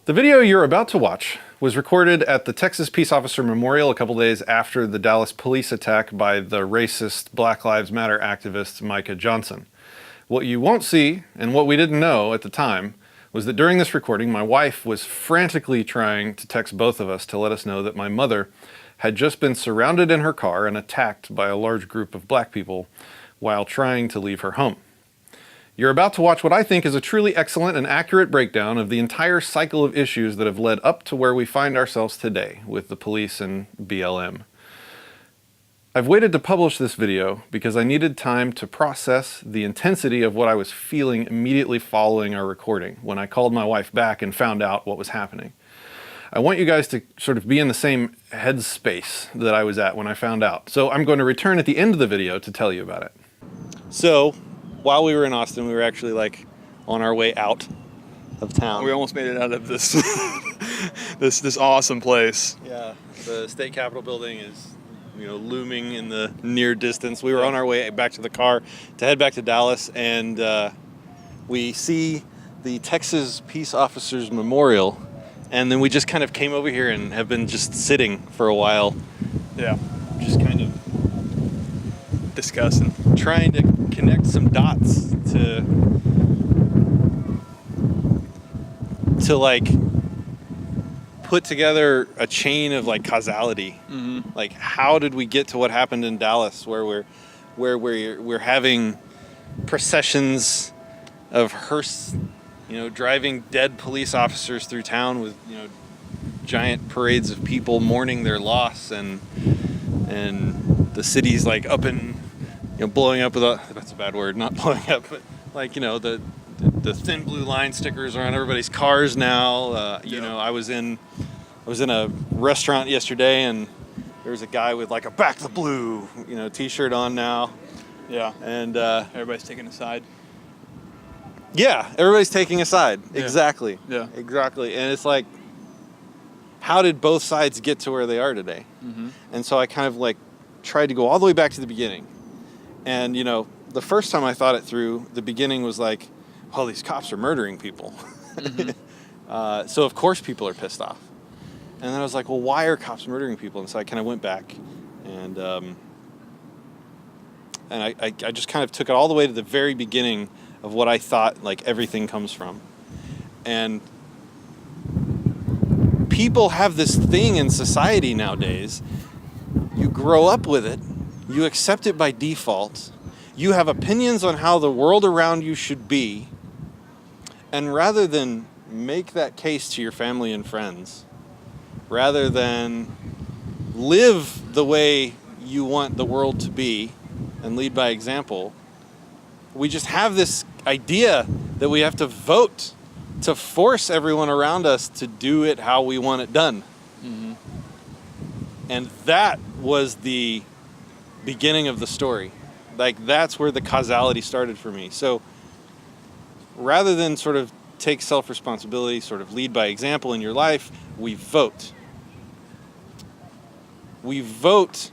The video you're about to watch was recorded at the Texas Peace Officer Memorial a couple days after the Dallas police attack by the racist Black Lives Matter activist Micah Johnson. What you won't see, and what we didn't know at the time, was that during this recording my wife was frantically trying to text both of us to let us know that my mother had just been surrounded in her car and attacked by a large group of black people while trying to leave her home. You're about to watch what I think is a truly excellent and accurate breakdown of the entire cycle of issues that have led up to where we find ourselves today with the police and BLM. I've waited to publish this video because I needed time to process the intensity of what I was feeling immediately following our recording when I called my wife back and found out what was happening. I want you guys to sort of be in the same headspace that I was at when I found out. So I'm going to return at the end of the video to tell you about it. So, while we were in Austin, we were actually like on our way out of town. We almost made it out of this this awesome place. Yeah, the state capitol building is, looming in the near distance. We were on our way back to the car to head back to Dallas, and we see the Texas Peace Officers Memorial, and then we just kind of came over here and have been just sitting for a while. Yeah, just kind of discussing, trying to connect some dots to like put together a chain of like causality. Mm-hmm. Like, how did we get to what happened in Dallas, where we're having processions of hearse, driving dead police officers through town with giant parades of people mourning their loss, and the city's like up in blowing up with that's a bad word, not blowing up, but like the thin blue line stickers are on everybody's cars now. I was in a restaurant yesterday, and there was a guy with like a Back the Blue t-shirt on now. Yeah, and everybody's taking a side. Yeah, everybody's taking a side. Yeah. Exactly. Yeah, exactly. And it's like, how did both sides get to where they are today? Mm-hmm. And so I kind of like tried to go all the way back to the beginning. And, the first time I thought it through, the beginning was like, well, these cops are murdering people. Mm-hmm. So of course people are pissed off. And then I was like, well, why are cops murdering people? And so I kind of went back and I just kind of took it all the way to the very beginning of what I thought like everything comes from. And people have this thing in society nowadays. You grow up with it. You accept it by default. You have opinions on how the world around you should be. And rather than make that case to your family and friends, rather than live the way you want the world to be and lead by example, we just have this idea that we have to vote to force everyone around us to do it how we want it done. Mm-hmm. And that was the beginning of the story. Like, that's where the causality started for me. So rather than sort of take self-responsibility, sort of lead by example in your life, we vote. We vote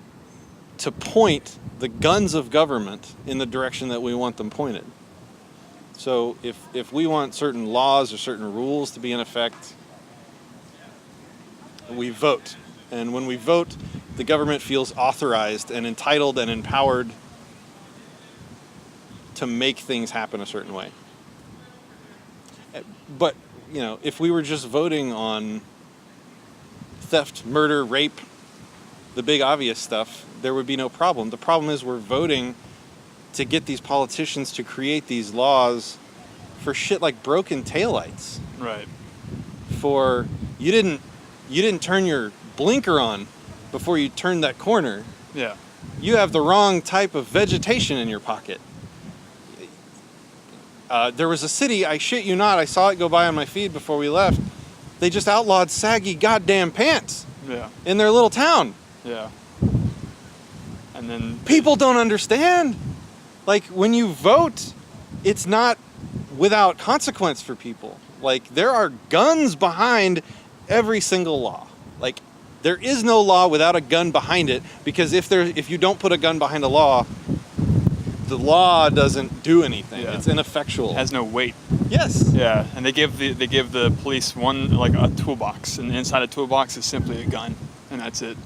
to point the guns of government in the direction that we want them pointed. So if we want certain laws or certain rules to be in effect, we vote. And when we vote, the government feels authorized and entitled and empowered to make things happen a certain way. But, if we were just voting on theft, murder, rape, the big obvious stuff, there would be no problem. The problem is we're voting to get these politicians to create these laws for shit like broken taillights. Right. For you didn't turn your blinker on before you turned that corner. Yeah. You have the wrong type of vegetation in your pocket. There was a city, I shit you not, I saw it go by on my feed before we left. They just outlawed saggy goddamn pants. Yeah. In their little town. Yeah. And then people don't understand. Like, when you vote, it's not without consequence for people. Like, there are guns behind every single law. Like, there is no law without a gun behind it, because if you don't put a gun behind a law, the law doesn't do anything. Yeah. It's ineffectual. It has no weight. Yes. Yeah, and they give the police one, like a toolbox, and inside a toolbox is simply a gun, and that's it.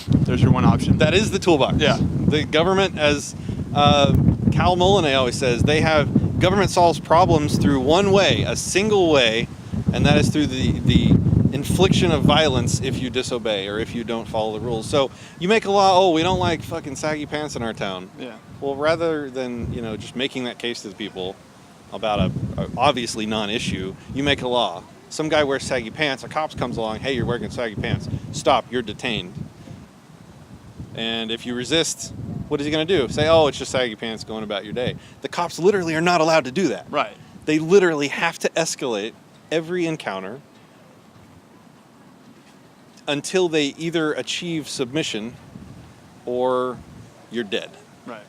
There's your one option. That is the toolbox. Yeah. The government, as Cal Molinay always says, government solves problems through one way, a single way, and that is through the infliction of violence if you disobey or if you don't follow the rules. So you make a law, oh, we don't like fucking saggy pants in our town. Yeah. Well, rather than, just making that case to the people about a obviously non-issue, you make a law. Some guy wears saggy pants, a cop comes along, hey, you're wearing saggy pants. Stop, you're detained. And if you resist, what is he going to do? Say, oh, it's just saggy pants, going about your day. The cops literally are not allowed to do that. Right. They literally have to escalate every encounter until they either achieve submission or you're dead. Right.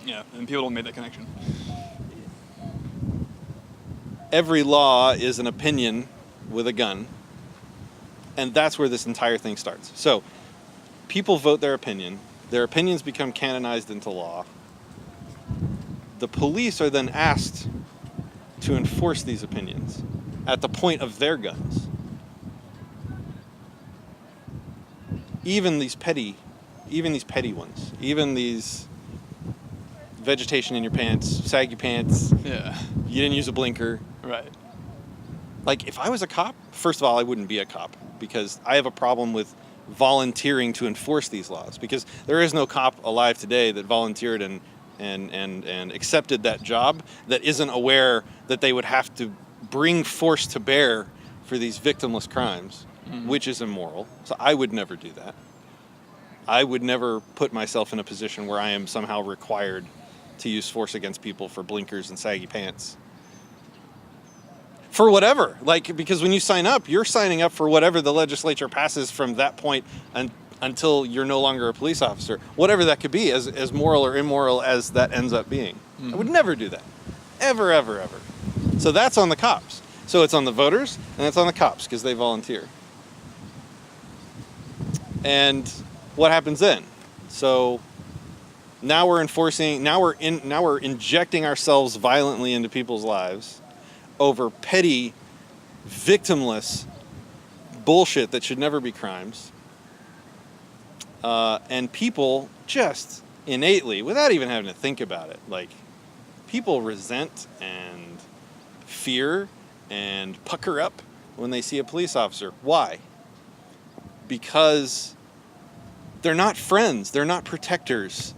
Yeah, and people don't make that connection. Every law is an opinion with a gun, and that's where this entire thing starts. So, people vote their opinion. Their opinions become canonized into law. The police are then asked to enforce these opinions at the point of their guns. Even these petty ones, even these vegetation in your pants, saggy pants, Yeah. you didn't use a blinker. Right. Like, if I was a cop, first of all, I wouldn't be a cop because I have a problem with volunteering to enforce these laws, because there is no cop alive today that volunteered and accepted that job that isn't aware that they would have to bring force to bear for these victimless crimes, which is immoral. So I would never do that. I would never put myself in a position where I am somehow required to use force against people for blinkers and saggy pants. For whatever, because when you sign up, you're signing up for whatever the legislature passes from that point until you're no longer a police officer, whatever that could be, as moral or immoral as that ends up being. I would never do that. Ever, ever, ever. So that's on the cops. So it's on the voters and it's on the cops because they volunteer. And what happens then? So now we're injecting ourselves violently into people's lives over petty, victimless bullshit that should never be crimes. And people just innately, without even having to think about it, people resent and fear and pucker up when they see a police officer. Why? Because they're not friends. They're not protectors.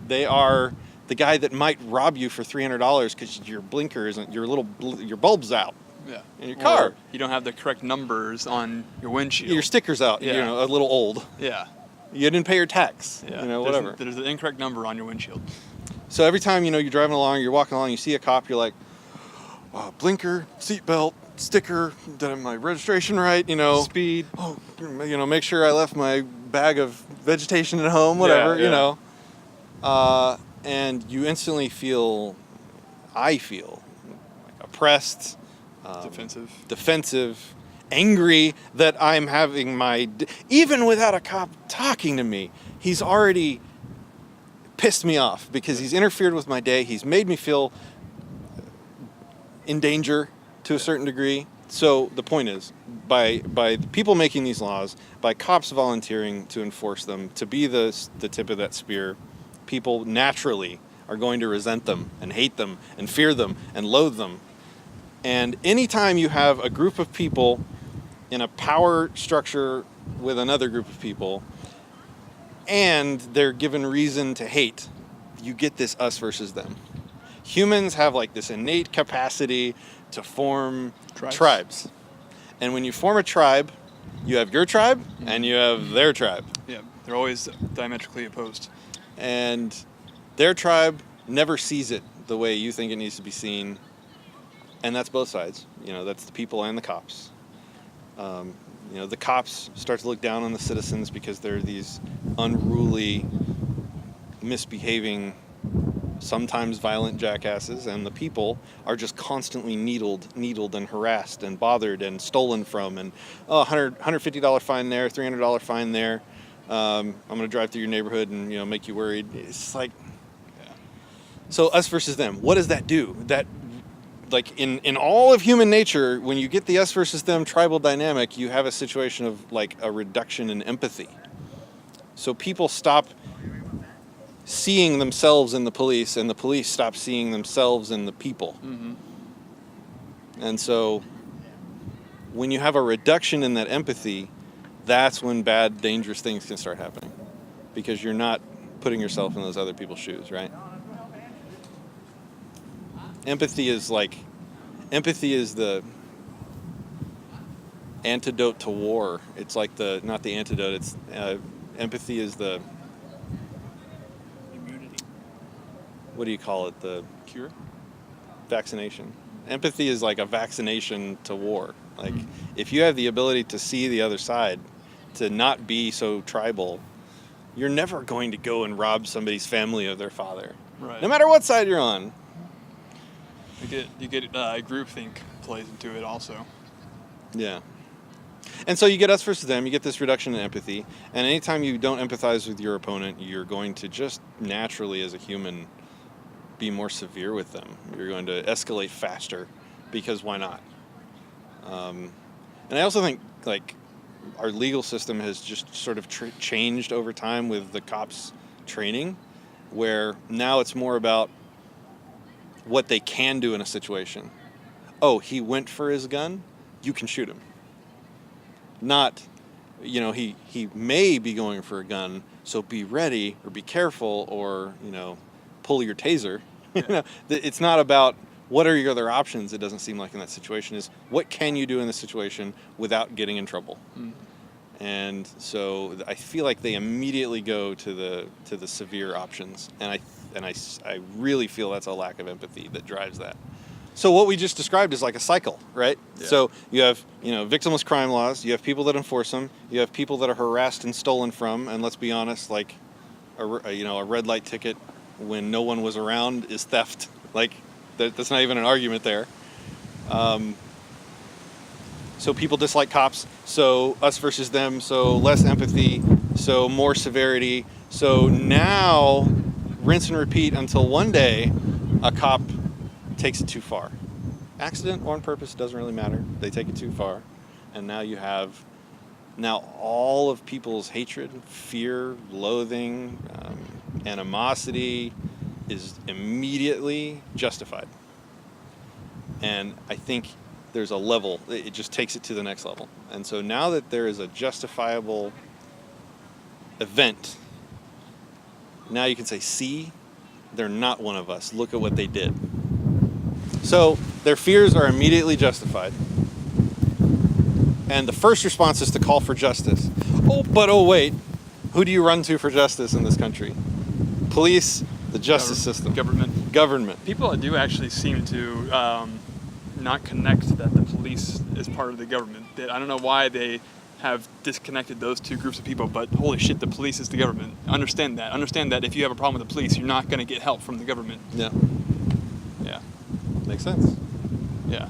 They are the guy that might rob you for $300 because your blinker isn't, your bulb's out. Yeah. In your car. Or you don't have the correct numbers on your windshield. Your sticker's out, Yeah. a little old. Yeah. You didn't pay your tax, Yeah. whatever. There's an incorrect number on your windshield. So every time, you're driving along, you're walking along, you see a cop, you're like, blinker, seatbelt, sticker, did I have my registration right, Speed. make sure I left my bag of vegetation at home, whatever, yeah. And you instantly I feel oppressed, defensive, angry that I'm having even without a cop talking to me, he's already pissed me off because he's interfered with my day. He's made me feel in danger to a certain degree. So the point is, by the people making these laws, by cops volunteering to enforce them, to be the tip of that spear, people naturally are going to resent them and hate them and fear them and loathe them. And anytime you have a group of people in a power structure with another group of people, and they're given reason to hate, you get this us versus them. Humans have this innate capacity to form tribes. And when you form a tribe, you have your tribe and you have their tribe. Yeah, they're always diametrically opposed. And their tribe never sees it the way you think it needs to be seen. And that's both sides. That's the people and the cops. The cops start to look down on the citizens because they're these unruly, misbehaving, sometimes violent jackasses, and the people are just constantly needled and harassed and bothered and stolen from, and $150 fine there, $300 fine there. I'm going to drive through your neighborhood and, make you worried. It's like, so us versus them. What does that do? That, like, in all of human nature, when you get the us versus them tribal dynamic, you have a situation of, like, a reduction in empathy. So people stop seeing themselves in the police, and the police stop seeing themselves in the people. Mm-hmm. And so when you have a reduction in that empathy, that's when bad, dangerous things can start happening, because you're not putting yourself in those other people's shoes, right? Empathy is the antidote to war. It's like not the antidote. It's empathy is the Immunity. What do you call it? The Cure. vaccination. Empathy is like a vaccination to war. Like, if you have the ability to see the other side, to not be so tribal, you're never going to go and rob somebody's family of their father. Right. No matter what side you're on. You get groupthink plays into it also. Yeah. And so you get us versus them, you get this reduction in empathy, and anytime you don't empathize with your opponent, you're going to just naturally, as a human, be more severe with them. You're going to escalate faster, because why not? And I also think, like, our legal system has just sort of changed over time with the cops' training, where now it's more about what they can do in a situation. Oh, he went for his gun, you can shoot him. Not, he may be going for a gun, so be ready or be careful, or, pull your taser. Yeah. It's not about what are your other options, it doesn't seem like, in that situation. Is what can you do in this situation without getting in trouble? Mm. And so I feel like they immediately go to the severe options, and I really feel that's a lack of empathy that drives that. So what we just described is like a cycle, right? Yeah. So you have, victimless crime laws, you have people that enforce them, you have people that are harassed and stolen from, and let's be honest, like a red light ticket when no one was around is theft. Like, that's not even an argument there. So people dislike cops, so us versus them, so less empathy, so more severity. So now, rinse and repeat until one day a cop takes it too far. Accident or on purpose, doesn't really matter. They take it too far. And now you have all of people's hatred, fear, loathing, animosity is immediately justified. And I think there's a level, it just takes it to the next level. And so now that there is a justifiable event, now you can say, see, they're not one of us. Look at what they did. So their fears are immediately justified. And the first response is to call for justice. Oh, wait. Who do you run to for justice in this country? Police, the justice system. Government. People do actually seem to not connect that the police is part of the government. I don't know why they have disconnected those two groups of people, but holy shit, the police is the government. Understand that. Understand that if you have a problem with the police, you're not going to get help from the government. Yeah. Yeah. Makes sense. Yeah.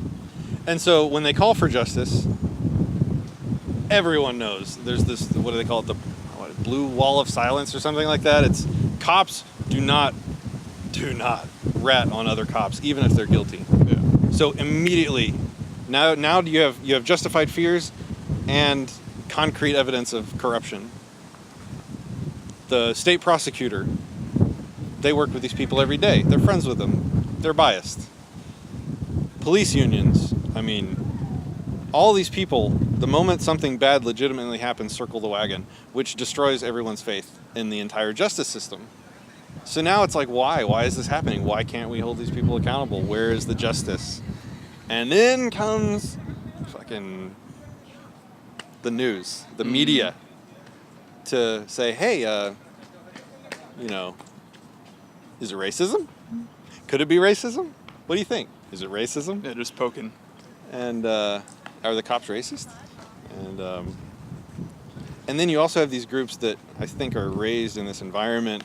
And so when they call for justice, everyone knows there's this, what do they call it, the blue wall of silence or something like that. It's cops do not rat on other cops, even if they're guilty. Yeah. So immediately, now you have justified fears and concrete evidence of corruption. The state prosecutor, they work with these people every day. They're friends with them. They're biased. Police unions, all these people, the moment something bad legitimately happens, circle the wagon, which destroys everyone's faith in the entire justice system. So now it's like, why? Why is this happening? Why can't we hold these people accountable? Where is the justice? And then comes fucking the news, the media, to say, hey, is it racism? Could it be racism? What do you think? Is it racism? Yeah, just poking. And are the cops racist? And then you also have these groups that I think are raised in this environment,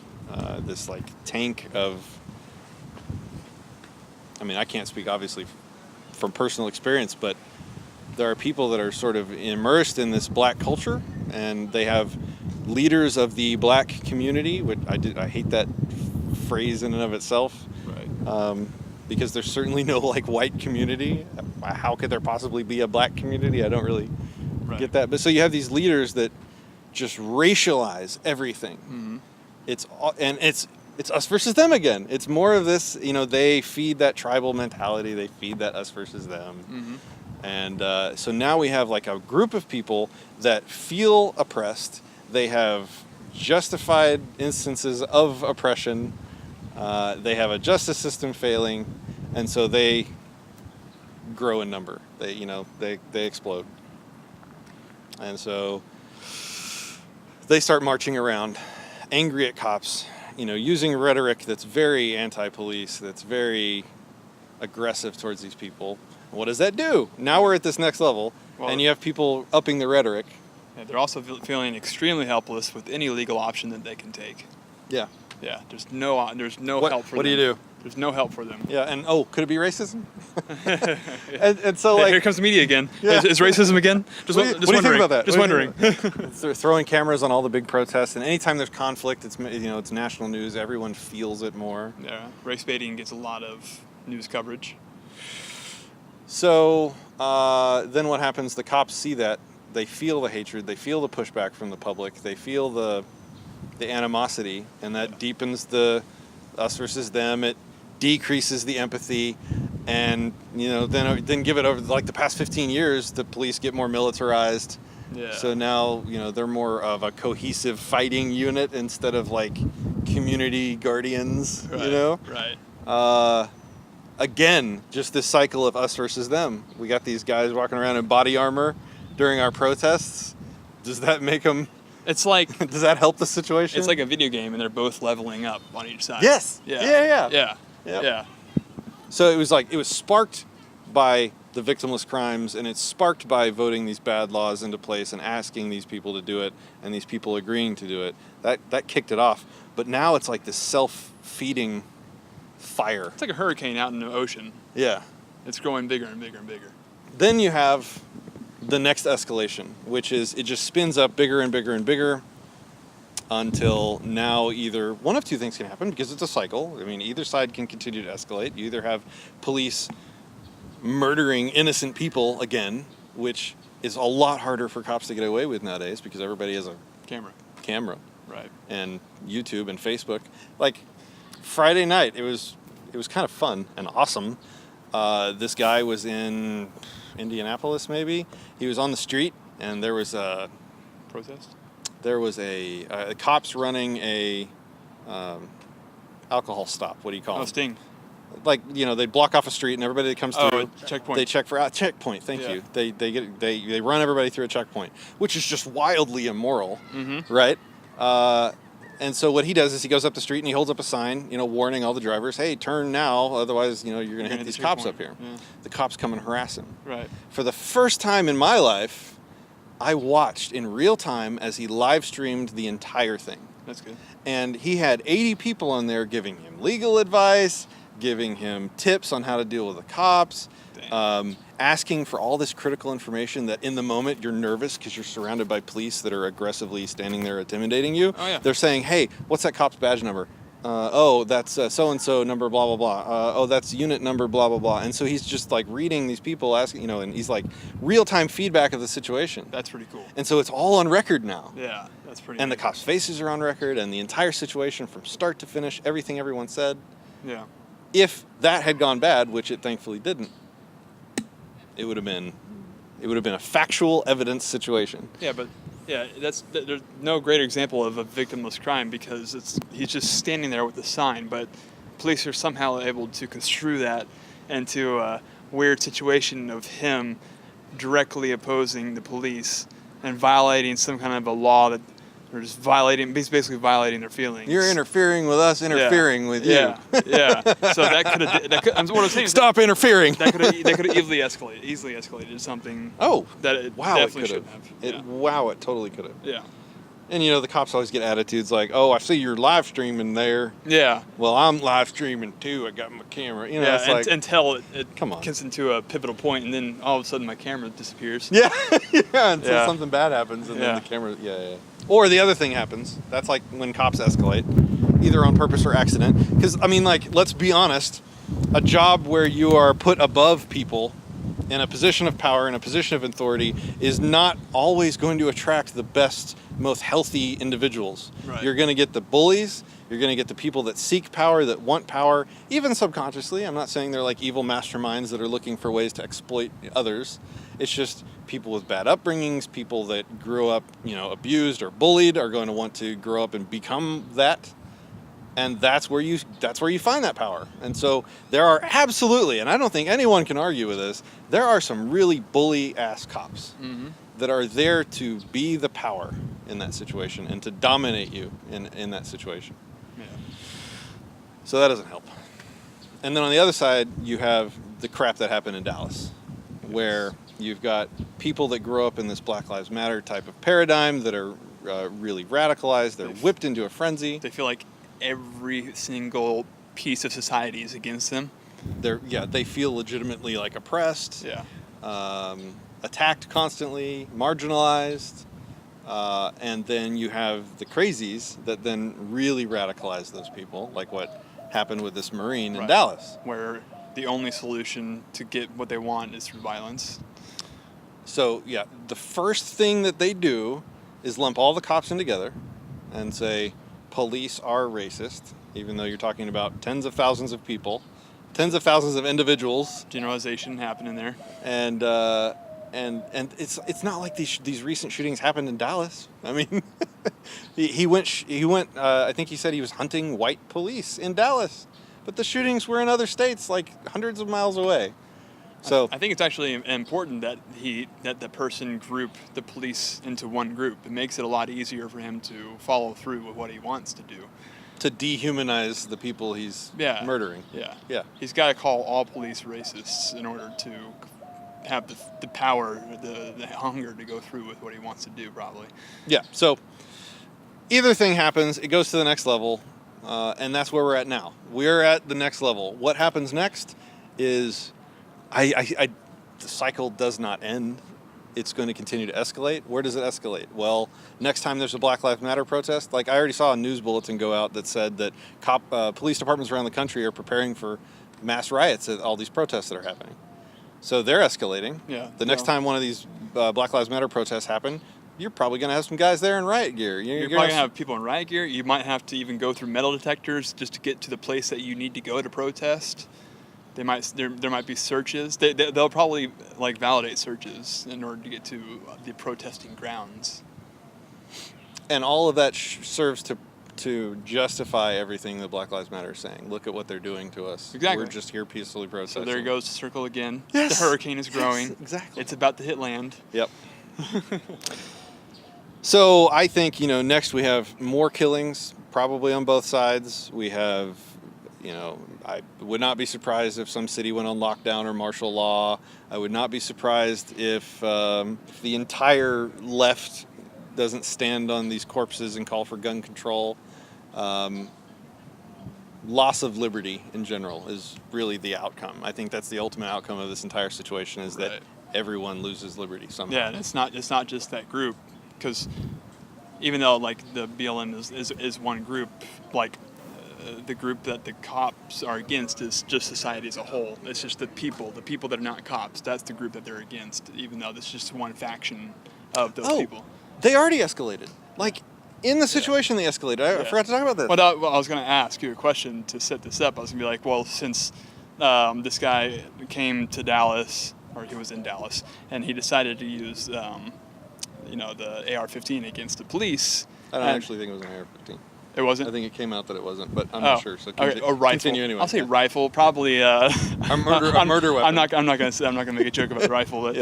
this like tank of, I can't speak obviously from personal experience, but there are people that are sort of immersed in this black culture, and they have leaders of the black community, which I hate that phrase in and of itself. Right. Because there's certainly no like white community. How could there possibly be a black community? I don't really get that. But so you have these leaders that just racialize everything. Mm-hmm. It's us versus them again. It's more of this, they feed that tribal mentality. They feed that us versus them. Mm-hmm. And so now we have like a group of people that feel oppressed. They have justified instances of oppression. They have a justice system failing, and so they grow in number. They explode. And so they start marching around, angry at cops, using rhetoric that's very anti-police, that's very aggressive towards these people. What does that do? Now we're at this next level, and you have people upping the rhetoric. Yeah, they're also feeling extremely helpless with any legal option that they can take. Yeah. Yeah, there's no help for them. What do you do? There's no help for them. Yeah, and could it be racism? and so like here comes the media again. Yeah. Is racism again? What do you think about that? Just wondering. They're throwing cameras on all the big protests, and anytime there's conflict, it's national news. Everyone feels it more. Yeah, race baiting gets a lot of news coverage. So then what happens? The cops see that. They feel the hatred. They feel the pushback from the public. They feel the animosity, and that deepens the us versus them. It decreases the empathy, and then give it over like the past 15 years, the police get more militarized. Yeah. So now they're more of a cohesive fighting unit instead of like community guardians. Right. Again, just this cycle of us versus them. We got these guys walking around in body armor during our protests. Does that make them? It's like. Does that help the situation? It's like a video game, and they're both leveling up on each side. Yes. Yeah. Yeah. So it was sparked by the victimless crimes, and it's sparked by voting these bad laws into place and asking these people to do it, and these people agreeing to do it. That kicked it off. But now it's like this self-feeding fire. It's like a hurricane out in the ocean. Yeah. It's growing bigger and bigger and bigger. Then you have the next escalation, which is it just spins up bigger and bigger and bigger until now either one of two things can happen, because it's a cycle. I mean, either side can continue to escalate. You either have police murdering innocent people again, which is a lot harder for cops to get away with nowadays because everybody has a camera. Right. And YouTube and Facebook. Like Friday night, it was kind of fun and awesome. This guy was in Indianapolis, maybe. He was on the street, and there was a protest. There was a cops running a alcohol stop. What do you call it? Oh, sting. Like they block off a street, and everybody that comes through, checkpoint. They check for checkpoint. Thank you. They run everybody through a checkpoint, which is just wildly immoral, right? And so what he does is he goes up the street and he holds up a sign, warning all the drivers, hey, turn now, otherwise, you're going to hit these cops up here. Yeah. The cops come and harass him. Right. For the first time in my life, I watched in real time as he live streamed the entire thing. That's good. And he had 80 people on there giving him legal advice, giving him tips on how to deal with the cops, asking for all this critical information that in the moment you're nervous because you're surrounded by police that are aggressively standing there intimidating you. Oh, yeah. They're saying, hey, what's that cop's badge number? That's so-and-so number, blah, blah, blah. That's unit number, blah, blah, blah. And so he's just like reading these people asking, and he's like real-time feedback of the situation. That's pretty cool. And so it's all on record now. Yeah, that's pretty And neat. the cops' faces are on record, and the entire situation from start to finish, everything everyone said. Yeah. If that had gone bad, which it thankfully didn't, it would have been a factual evidence situation. Yeah, but there's no greater example of a victimless crime because he's just standing there with a sign, but police are somehow able to construe that into a weird situation of him directly opposing the police and violating some kind of a law that or just basically violating their feelings. You're interfering with us, interfering with you. Yeah. So that could have. What I'm saying. Stop interfering. That could have easily escalated to something. Oh, that it wow! definitely It could shouldn't have. Wow! It totally could have. Yeah. And the cops always get attitudes like, "Oh, I see you're live streaming there." Yeah. Well, I'm live streaming too. I got my camera. It's like until it come on. gets into a pivotal point, and then all of a sudden my camera disappears. Yeah. Until something bad happens, and then the camera. Yeah. Or the other thing happens. That's like when cops escalate, either on purpose or accident. Because, I mean, like, let's be honest, a job where you are put above people in a position of power, in a position of authority, is not always going to attract the best, most healthy individuals. Right. You're going to get the bullies. You're going to get the people that seek power, that want power, even subconsciously. I'm not saying they're like evil masterminds that are looking for ways to exploit others. It's just people with bad upbringings, people that grew up, abused or bullied are going to want to grow up and become that. And that's where you find that power. And so there are absolutely, and I don't think anyone can argue with this, there are some really bully-ass cops that are there to be the power in that situation and to dominate you in that situation. Yeah. So that doesn't help. And then on the other side, you have the crap that happened in Dallas, where you've got people that grow up in this Black Lives Matter type of paradigm that are really radicalized. They're whipped into a frenzy. They feel like every single piece of society is against them. They feel legitimately like oppressed, attacked constantly, marginalized, and then you have the crazies that then really radicalize those people, like what happened with this Marine in Dallas, where the only solution to get what they want is through violence. So the first thing that they do is lump all the cops in together and say police are racist, even though you're talking about tens of thousands of people, tens of thousands of individuals. Generalization happening there. And it's not like these recent shootings happened in Dallas. I mean, he went. I think he said he was hunting white police in Dallas, but the shootings were in other states, like hundreds of miles away. So I think it's actually important that the person group the police into one group. It makes it a lot easier for him to follow through with what he wants to do. To dehumanize the people he's murdering. Yeah. He's got to call all police racists in order to have the power, the hunger to go through with what he wants to do, probably. Yeah. So either thing happens, it goes to the next level, and that's where we're at now. We're at the next level. What happens next is the cycle does not end. It's going to continue to escalate. Where does it escalate? Well, next time there's a Black Lives Matter protest, like I already saw a news bulletin go out that said that police departments around the country are preparing for mass riots at all these protests that are happening. So they're escalating. Yeah. The next time one of these Black Lives Matter protests happen, you're probably going to have some guys there in riot gear. You're probably going to have people in riot gear. You might have to even go through metal detectors just to get to the place that you need to go to protest. There might be searches. They'll probably validate searches in order to get to the protesting grounds. And all of that serves to justify everything that Black Lives Matter is saying. Look at what they're doing to us. Exactly. We're just here peacefully protesting. So there goes the circle again. Yes. The hurricane is growing. Yes, exactly. It's about to hit land. Yep. So I think, next we have more killings, probably on both sides. We have, I would not be surprised if some city went on lockdown or martial law. I would not be surprised if the entire left doesn't stand on these corpses and call for gun control. Loss of liberty in general is really the outcome. I think that's the ultimate outcome of this entire situation, is that everyone loses liberty somehow. Yeah, and it's not just that group, because even though the BLM is one group, the group that the cops are against is just society as a whole. It's just the people that are not cops. That's the group that they're against, even though that's just one faction of those people. They already escalated. In the situation, they escalated. I forgot to talk about this. Well, I was going to ask you a question to set this up. I was going to be like, well, since this guy came to Dallas, or he was in Dallas, and he decided to use, the AR-15 against the police. I don't actually think it was an AR-15. It wasn't? I think it came out that it wasn't, but I'm not sure. So a rifle. Continue anyway. I'll say rifle. Probably a murder weapon. I'm not going to make a joke about the rifle, but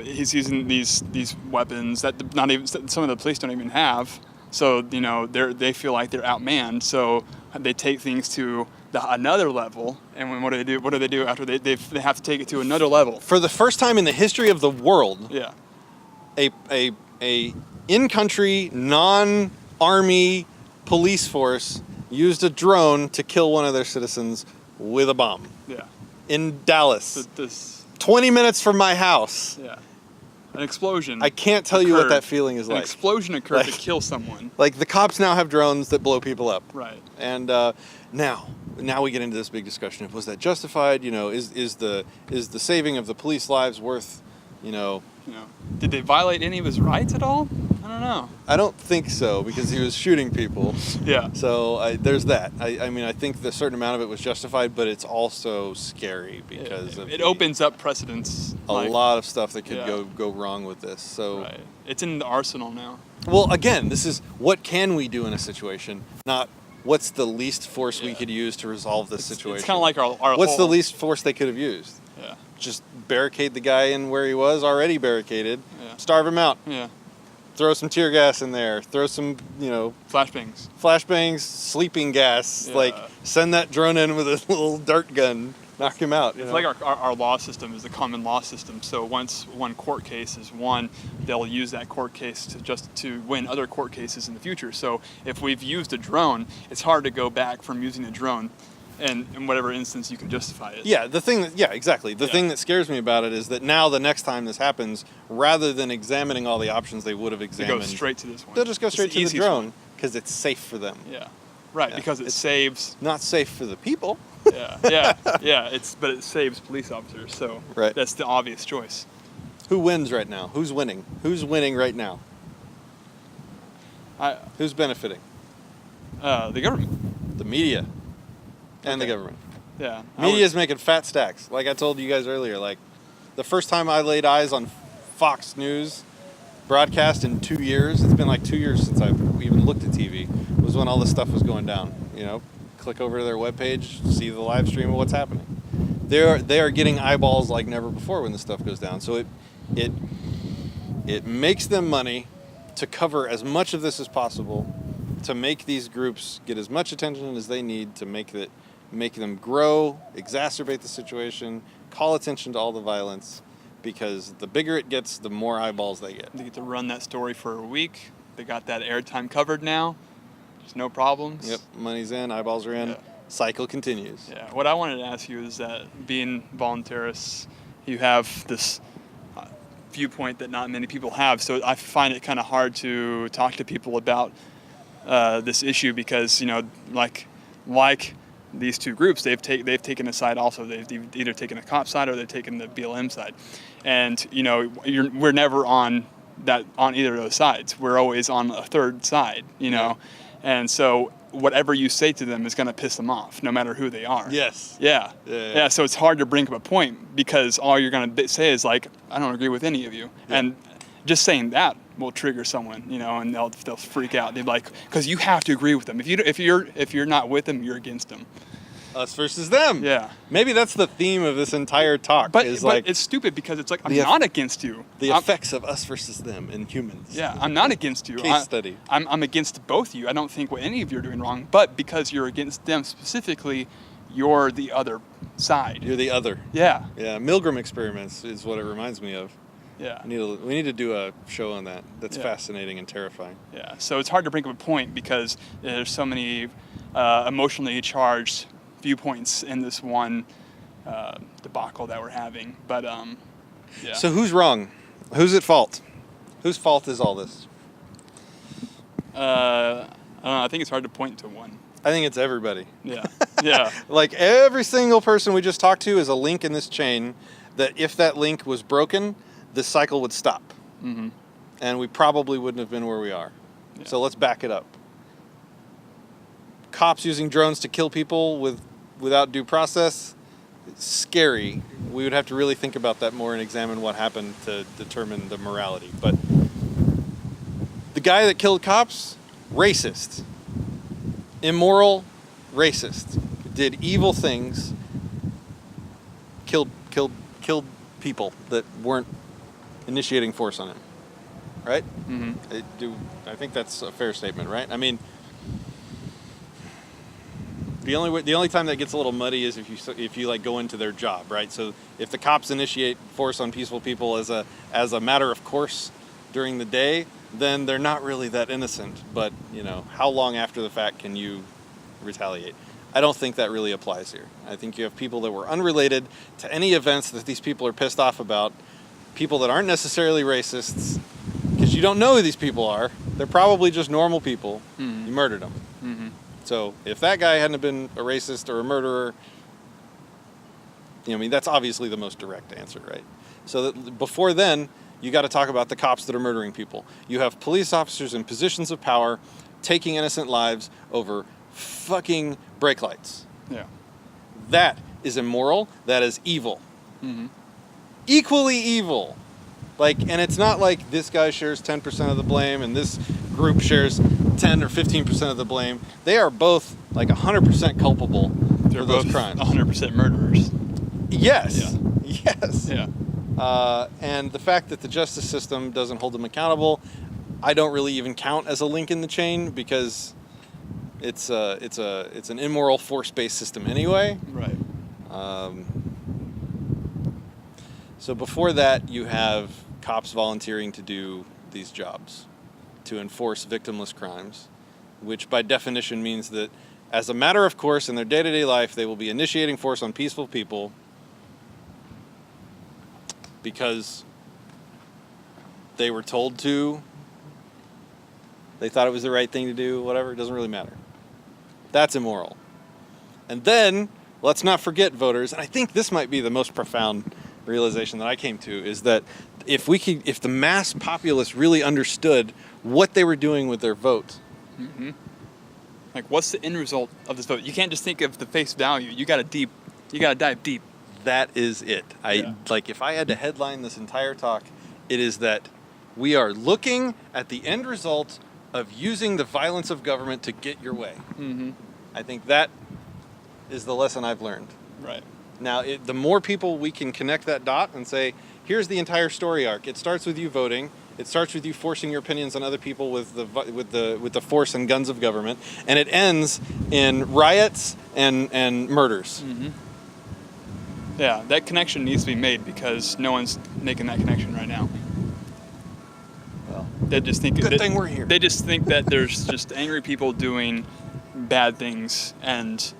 he's using these weapons that not even some of the police don't even have. So they feel like they're outmanned. So they take things to another level. And what do they do? What do they do after they have to take it to another level? For the first time in the history of the world, a in-country, non-army police force used a drone to kill one of their citizens with a bomb. Yeah. In Dallas. 20 minutes from my house. Yeah. an explosion. I can't tell you what occurred. that feeling is An like. explosion occurred Like- to kill someone. Like the cops now have drones that blow people up. Right. And now we get into this big discussion of was that justified? You know, is the saving of the police lives worth, you know? Did they violate any of his rights at all? I don't know. I don't think so because he was shooting people. Yeah. So there's that. I mean, I think the certain amount of it was justified, but it's also scary because it opens up precedents. a lot of stuff that could Yeah. go wrong with this. So, Right. It's in the arsenal now. well, again, this is what can we do in a situation, not what's the least force we could use to resolve this situation. It's kind of like our What's the whole- least force they could have used? Yeah. Just barricade the guy in where he was already barricaded. Yeah. Starve him out. Yeah. Throw some tear gas in there. Throw some, Flashbangs. flashbangs, sleeping gas. Yeah. Like send that drone in with a little dart gun, knock him out. It's like our law system is the common law system. So once one court case is won, they'll use that court case to win other court cases in the future. So if we've used a drone, it's hard to go back from using a drone, and in whatever instance you can justify it. Yeah, exactly. The thing that scares me about it is that now the next time this happens, rather than examining all the options they would have They examined, go straight to this one. they'll just go It's straight to the easiest drone one. because it's safe for them. Yeah. Right, Yeah. because it It's- saves. Not safe for the people. Yeah. But it saves police officers. So Right. that's the obvious choice. Who wins right now? Who's winning? Who's winning right now? Who's benefiting? The government. The media and the Okay. government. Yeah. Media's making fat stacks. Like I told you guys earlier, like the first time I laid eyes on Fox News broadcast in 2 years, it's been like 2 years since I've even looked at TV, was when all this stuff was going down. Click over to their webpage, see the live stream of what's happening. They are getting eyeballs like never before when this stuff goes down. So it makes them money to cover as much of this as possible, to make these groups get as much attention as they need to make them grow, exacerbate the situation, call attention to all the violence, because the bigger it gets, the more eyeballs they get. They get to run that story for a week. They got that airtime covered now. There's no problems. Yep, money's in, eyeballs are in, Yeah. cycle continues. Yeah. What I wanted to ask you is that being voluntarist, you have this viewpoint that not many people have. So I find it kind of hard to talk to people about this issue because like these two groups, they've taken a side also. They've either taken a cop side or they've taken the BLM side, and we're never on either of those sides. We're always on a third side, Yeah. and so whatever you say to them is going to piss them off, no matter who they are. Yes. Yeah. Yeah. So it's hard to bring up a point because all you're going to say is like, I don't agree with any of you, Yeah. and just saying that will trigger someone, and they'll freak out. They're like, because you have to agree with them. If you're not with them, you're against them. Us versus them. Yeah. Maybe that's the theme of this entire talk. But is like it's stupid because it's like I'm the eff- not against you. the I'm- effects of us versus them in humans. Yeah, I'm not against you. Case study. I'm against both of you. I don't think what any of you are doing wrong, but because you're against them specifically, you're the other side. You're the other. Yeah. Yeah, Milgram experiments is what it reminds me of. Yeah. We need to do a show on that. That's Yeah. fascinating and terrifying. Yeah. So it's hard to bring up a point because there's so many emotionally charged viewpoints in this one debacle that we're having. But yeah. So who's wrong? Who's at fault? Whose fault is all this? I don't know. I think it's hard to point to one. I think it's everybody. Yeah. Yeah. Like every single person we just talked to is a link in this chain that if that link was broken, this cycle would stop. Mm-hmm. And we probably wouldn't have been where we are. Yeah. So let's back it up. Cops using drones to kill people without due process, it's scary. We would have to really think about that more and examine what happened to determine the morality. But the guy that killed cops, racist. Immoral, racist. Did evil things, killed people that weren't initiating force on him. Right? Mm-hmm. I think that's a fair statement, right? I mean, the only time that gets a little muddy is if you like go into their job, right? So if the cops initiate force on peaceful people as a matter of course during the day, then they're not really that innocent. But how long after the fact can you retaliate? I don't think that really applies here. I think you have people that were unrelated to any events that these people are pissed off about, people that aren't necessarily racists, because you don't know who these people are. They're probably just normal people. You murdered them. So if that guy hadn't been a racist or a murderer, I mean, that's obviously the most direct answer, right? So that before then, you got to talk about the cops that are murdering people. You have police officers in positions of power taking innocent lives over fucking brake lights. Yeah. That is immoral. That is evil. Equally evil. And it's not like this guy shares 10% of the blame and this group shares 10 or 15% of the blame. They are both 100% culpable for those crimes. 100% murderers. Yes. Yeah. Yes. Yeah. And the fact that the justice system doesn't hold them accountable, I don't really even count as a link in the chain, because it's an immoral force-based system anyway. Right. So before that, you have cops volunteering to do these jobs, to enforce victimless crimes, which by definition means that as a matter of course in their day-to-day life, they will be initiating force on peaceful people because they were told to, they thought it was the right thing to do, whatever, it doesn't really matter. That's immoral. And then, let's not forget, voters, and I think this might be the most profound realization that I came to, is that if the mass populace really understood what they were doing with their vote. What's the end result of this vote? You can't just think of the face value. You gotta dive deep. That is it. If I had to headline this entire talk, it is that we are looking at the end result of using the violence of government to get your way. I think that is the lesson I've learned. Right. Now, the more people we can connect that dot and say, here's the entire story arc. It starts with you voting. It starts with you forcing your opinions on other people with the force and guns of government, and it ends in riots and murders. Yeah, that connection needs to be made, because no one's making that connection right now. Well, they just think good thing we're here. They just think that there's just angry people doing bad things, and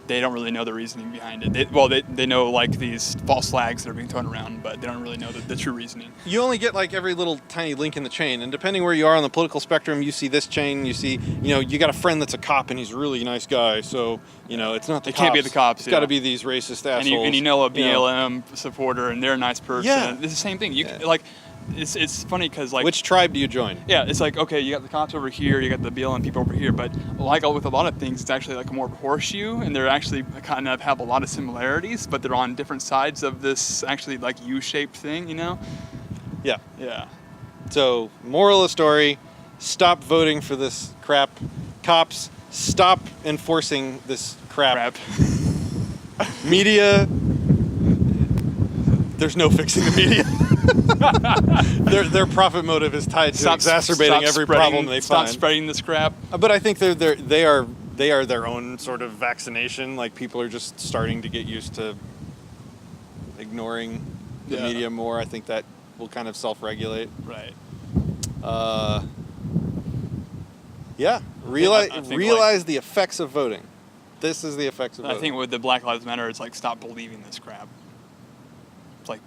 they don't really know the reasoning behind it. They know these false flags that are being thrown around, but they don't really know the true reasoning. You only get every little tiny link in the chain, and depending where you are on the political spectrum, you see this chain, you see, you got a friend that's a cop and he's a really nice guy, so, it's not the cops. It can't be the cops. It's got to be these racist assholes. And you know a BLM supporter, and they're a nice person. Yeah. It's the same thing. It's funny because which tribe do you join? Yeah, it's okay, you got the cops over here, you got the BLM people over here, but with a lot of things, it's actually more of a horseshoe, and they're actually kind of have a lot of similarities, but they're on different sides of this actually U-shaped thing, Yeah. Yeah. So, moral of the story: stop voting for this crap. Cops, stop enforcing this crap. Media. There's no fixing the media. Their profit motive is tied to exacerbating every problem they find. Stop spreading this crap. But I think they are their own sort of vaccination. People are just starting to get used to ignoring the media more. I think that will kind of self-regulate. Right. Yeah. Realize the effects of voting. This is the effects of voting. I think with the Black Lives Matter, it's stop believing this crap. It's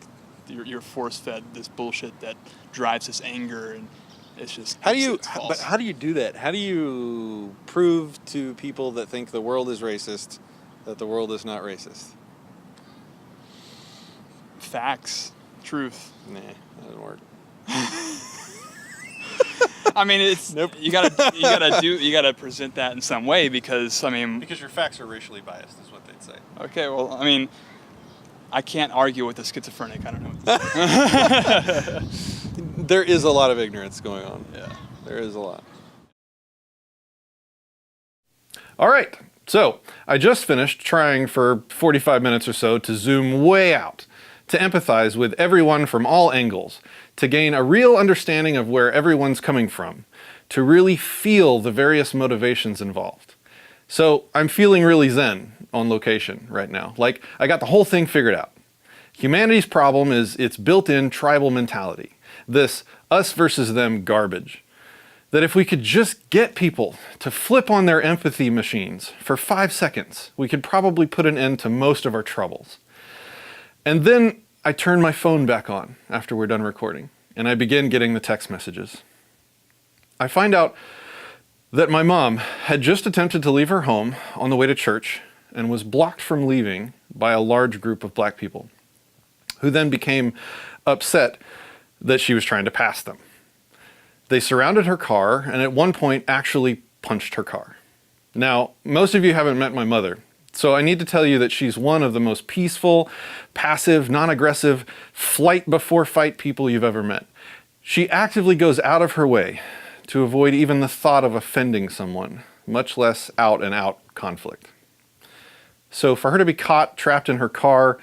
you're force-fed this bullshit that drives this anger, and it's just it's false. But how do you do that? How do you prove to people that think the world is racist that the world is not racist? Facts, truth. Nah, that doesn't work. I mean, it's nope. you gotta present that in some way, because because your facts are racially biased is what they'd say. Okay, well, I can't argue with a schizophrenic. I don't know what to say. There is a lot of ignorance going on. Yeah. There is a lot. All right. So I just finished trying for 45 minutes or so to zoom way out, to empathize with everyone from all angles, to gain a real understanding of where everyone's coming from, to really feel the various motivations involved. So I'm feeling really zen on location right now. I got the whole thing figured out. Humanity's problem is its built-in tribal mentality, this us versus them garbage. That if we could just get people to flip on their empathy machines for 5 seconds, we could probably put an end to most of our troubles. And then I turn my phone back on after we're done recording, and I begin getting the text messages. I find out that my mom had just attempted to leave her home on the way to church and was blocked from leaving by a large group of black people, who then became upset that she was trying to pass them. They surrounded her car and at one point actually punched her car. Now, most of you haven't met my mother, so I need to tell you that she's one of the most peaceful, passive, non-aggressive, flight before fight people you've ever met. She actively goes out of her way to avoid even the thought of offending someone, much less out and out conflict. So for her to be caught trapped in her car,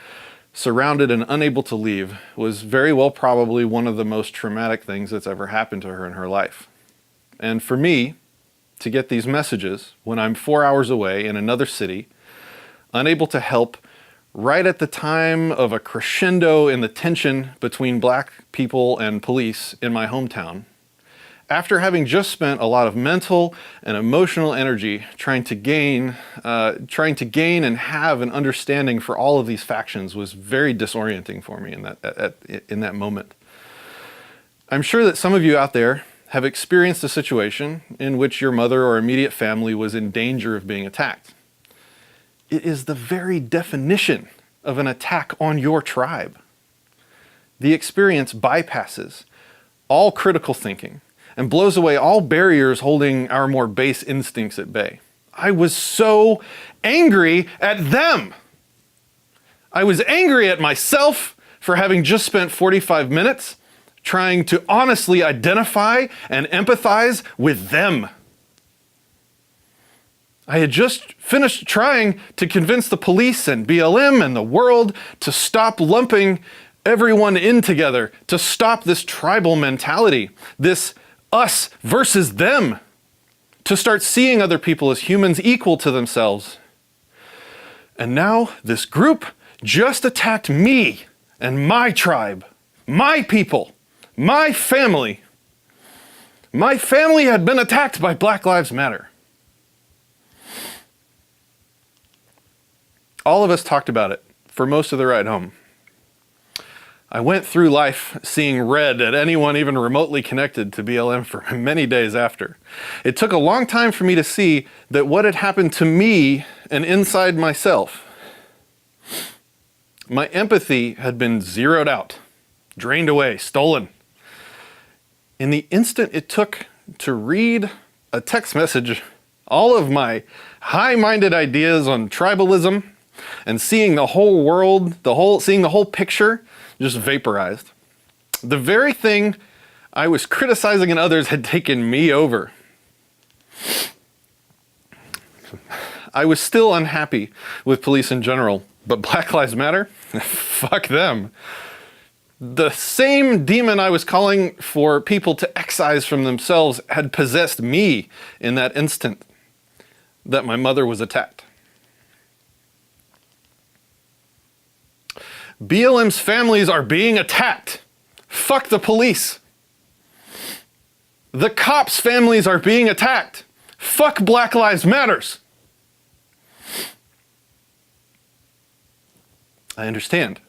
surrounded and unable to leave, was very well probably one of the most traumatic things that's ever happened to her in her life. And for me, to get these messages when I'm 4 hours away in another city, unable to help, right at the time of a crescendo in the tension between black people and police in my hometown, after having just spent a lot of mental and emotional energy trying to gain and have an understanding for all of these factions, was very disorienting for me in that moment. I'm sure that some of you out there have experienced a situation in which your mother or immediate family was in danger of being attacked. It is the very definition of an attack on your tribe. The experience bypasses all critical thinking and blows away all barriers holding our more base instincts at bay. I was so angry at them. I was angry at myself for having just spent 45 minutes trying to honestly identify and empathize with them. I had just finished trying to convince the police and BLM and the world to stop lumping everyone in together, to stop this tribal mentality, this us versus them, to start seeing other people as humans equal to themselves. And now this group just attacked me and my tribe, my people, my family. My family had been attacked by Black Lives Matter. All of us talked about it for most of the ride home. I went through life seeing red at anyone even remotely connected to BLM for many days after. It took a long time for me to see that what had happened to me and inside myself, my empathy had been zeroed out, drained away, stolen. In the instant it took to read a text message, all of my high-minded ideas on tribalism and seeing the whole world, seeing the whole picture, just vaporized. The very thing I was criticizing in others had taken me over. I was still unhappy with police in general, but Black Lives Matter? Fuck them. The same demon I was calling for people to excise from themselves had possessed me in that instant that my mother was attacked. BLM's families are being attacked. Fuck the police. The cops' families are being attacked. Fuck Black Lives Matters. I understand.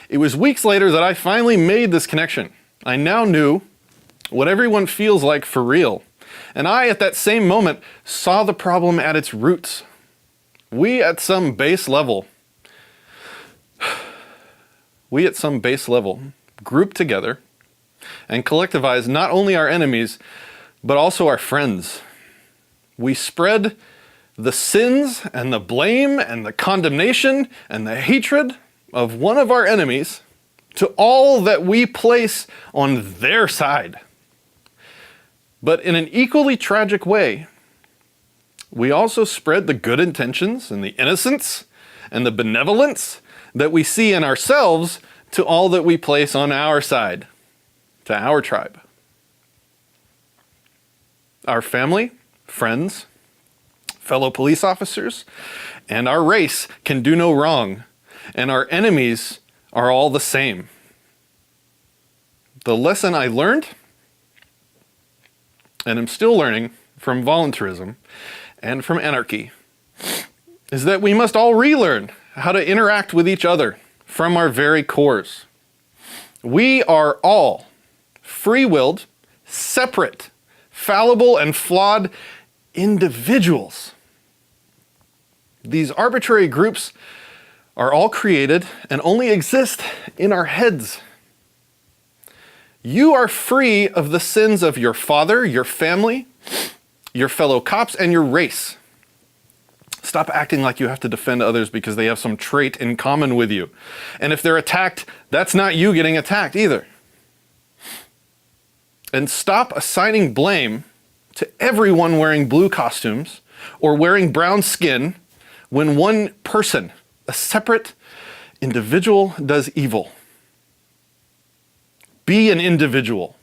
It was weeks later that I finally made this connection. I now knew what everyone feels like for real. And I, at that same moment, saw the problem at its roots. We at some base level group together and collectivize not only our enemies, but also our friends. We spread the sins and the blame and the condemnation and the hatred of one of our enemies to all that we place on their side. But in an equally tragic way, we also spread the good intentions and the innocence and the benevolence that we see in ourselves to all that we place on our side, to our tribe. Our family, friends, fellow police officers, and our race can do no wrong, and our enemies are all the same. The lesson I learned, and am still learning from voluntarism and from anarchy, is that we must all relearn how to interact with each other from our very cores. We are all free-willed, separate, fallible, and flawed individuals. These arbitrary groups are all created and only exist in our heads. You are free of the sins of your father, your family, your fellow cops, and your race. Stop acting like you have to defend others because they have some trait in common with you. And if they're attacked, that's not you getting attacked either. And stop assigning blame to everyone wearing blue costumes or wearing brown skin when one person, a separate individual, does evil. Be an individual.